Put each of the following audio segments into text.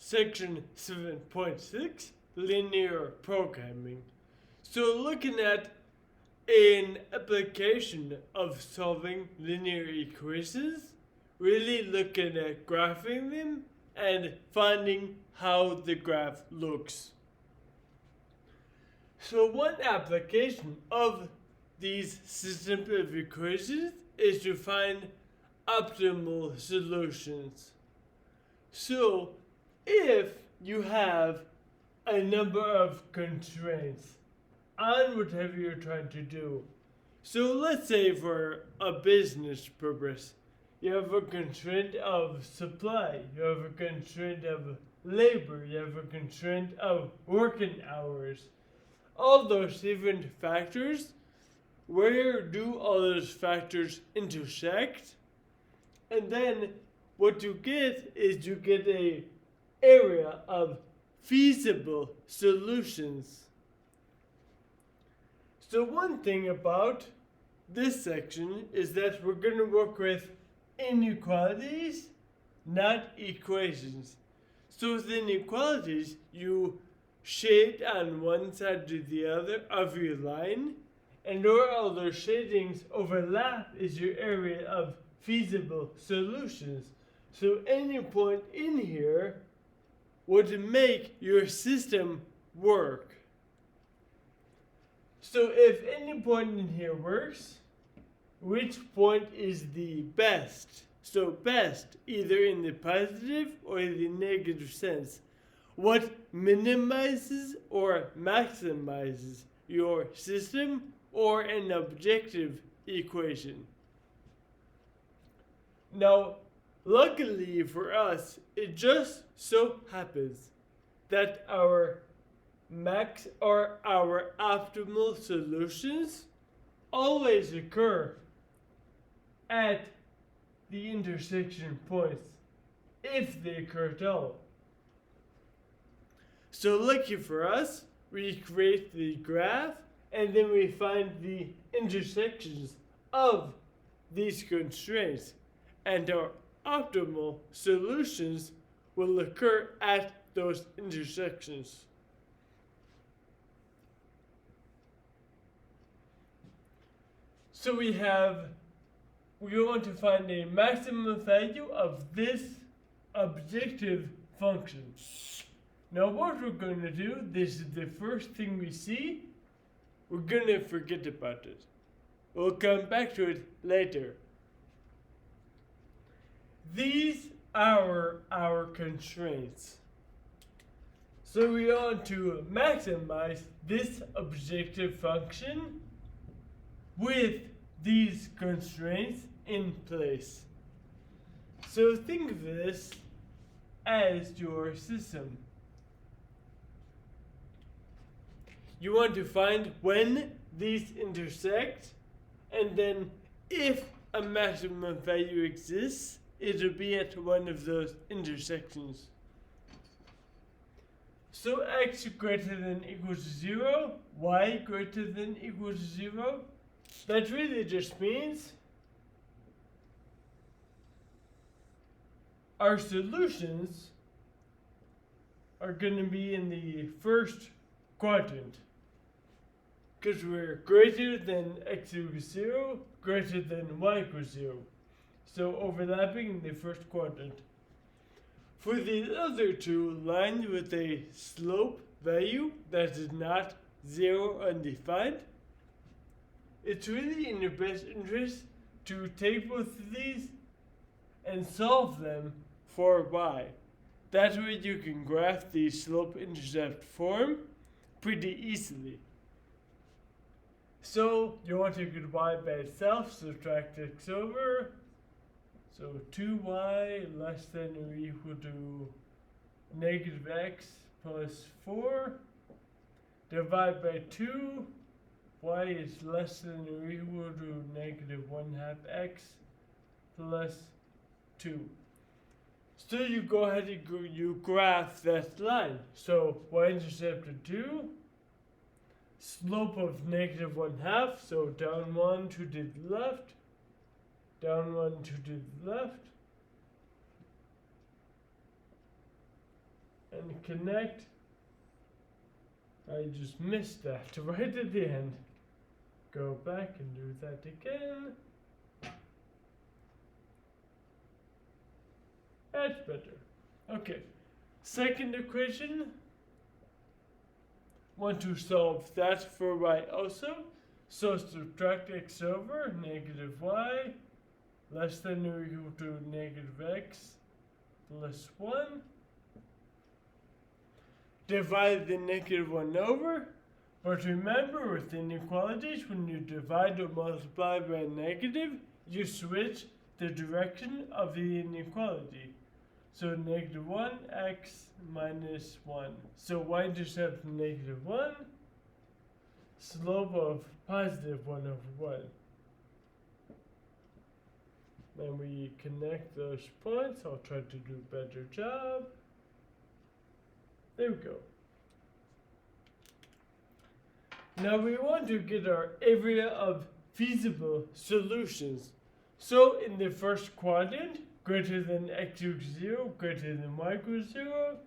section 7.6, linear programming. So looking at an application of solving linear equations, really looking at graphing them and finding how the graph looks. So one application of these systems of equations is to find optimal solutions. So if you have a number of constraints on whatever you're trying to do, so let's say for a business purpose, you have a constraint of supply, you have a constraint of labor, you have a constraint of working hours. All those different factors, where do all those factors intersect? And then what you get is you get an area of feasible solutions. So one thing about this section is that we're going to work with inequalities, not equations. So with inequalities, you shade on one side to the other of your line, and where all those shadings overlap is your area of feasible solutions. So any point in here would make your system work. So if any point in here works, which point is the best? So best either in the positive or the negative sense. What minimizes or maximizes your system or an objective equation. Now, luckily for us, it just so happens that our max or our optimal solutions always occur at the intersection points, if they occur at all. So lucky for us, we create the graph and then we find the intersections of these constraints, and our optimal solutions will occur at those intersections. So we want to find a maximum value of this objective function. Now what we're going to do, this is the first thing we see, we're going to forget about it. We'll come back to it later. These are our constraints. So we want to maximize this objective function with these constraints in place. So think of this as your system. You want to find when these intersect, and then if a maximum value exists, it'll be at one of those intersections. So x greater than equals to 0, y greater than equals to 0, that really just means our solutions are going to be in the first quadrant, because we're greater than x equals 0, greater than y equals 0. So overlapping in the first quadrant. For the other two lines with a slope value that is not 0 undefined, it's really in your best interest to take both of these and solve them for y. That way you can graph the slope-intercept form pretty easily. So you want to get y by itself, subtract x over. So 2y less than or equal to negative x plus 4. Divide by 2. Y is less than or equal to negative 1/2 x plus 2. So you go ahead and you graph that line. So y-intercept of 2, slope of negative 1/2, so down 1 to the left, down 1 to the left. connect. I just missed that right at the end. Go back and do that again. That's better. Okay. Second equation. Want to solve that for y also. So subtract x over negative y less than or equal to negative x plus 1. Divide the negative 1 over. But remember, with inequalities, when you divide or multiply by a negative, you switch the direction of the inequality. So negative 1, x minus 1. So y-intercept negative 1, slope of positive 1 over 1. Then we connect those points. I'll try to do a better job. There we go. Now we want to get our area of feasible solutions. So in the first quadrant, greater than x equals 0, greater than y equals 0,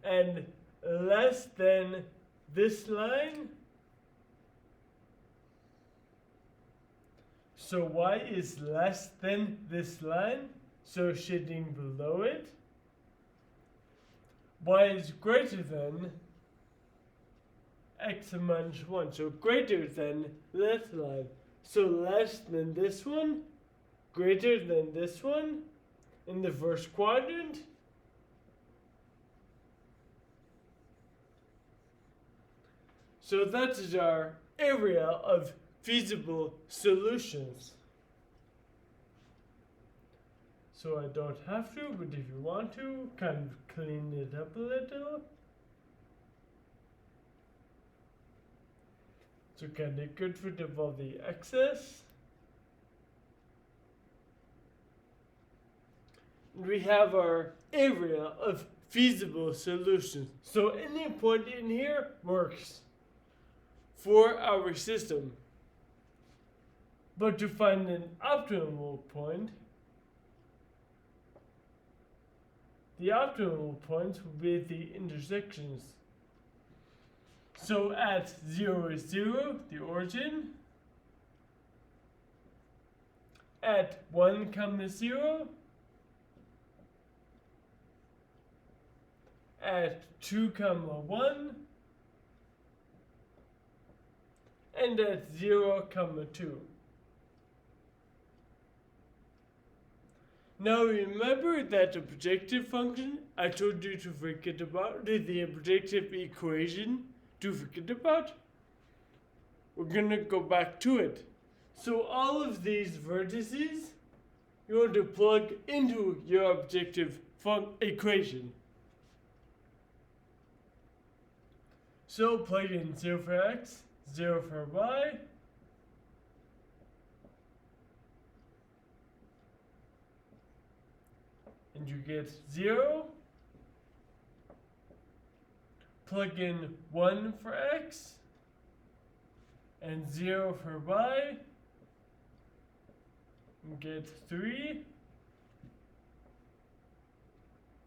and less than this line. So y is less than this line, so shading below it. Y is greater than x minus 1, so greater than this line. So less than this one, greater than this one in the first quadrant. So that is our area of feasible solutions. So I don't have to, but if you want to, kind of clean it up a little. So kind of get rid of all the excess. We have our area of feasible solutions. So any point in here works for our system. But to find an optimal point, the optimal points will be the intersections. So at 0 is 0, the origin. At 1 comma 0. At 2 comma 1. And at 0 comma 2. Now remember that the projective function I told you to forget about, the projective equation to forget about? We're going to go back to it. So all of these vertices, you want to plug into your objective equation. So plug in 0 for x, 0 for y. And you get 0. Plug in 1 for x and 0 for y. And get 3.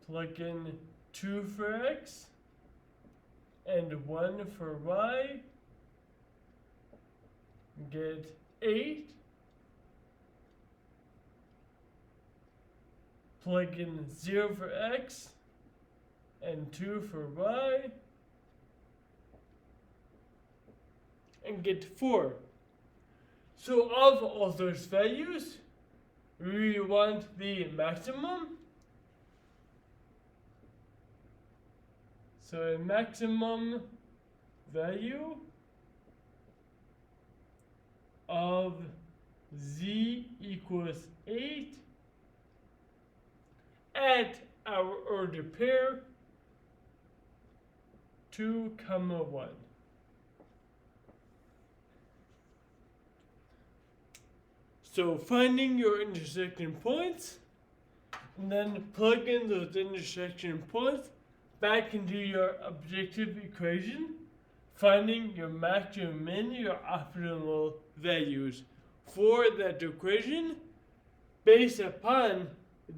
Plug in 2 for x and 1 for y. And get 8. Plug in 0 for x and 2 for y. And get 4. So of all those values, we want the maximum. So a maximum value of z equals 8 at our order pair 2, 1. So finding your intersection points, and then plug in those intersection points back into your objective equation, finding your max, your min, your optimal values for that equation based upon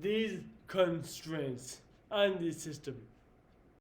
these constraints on the system.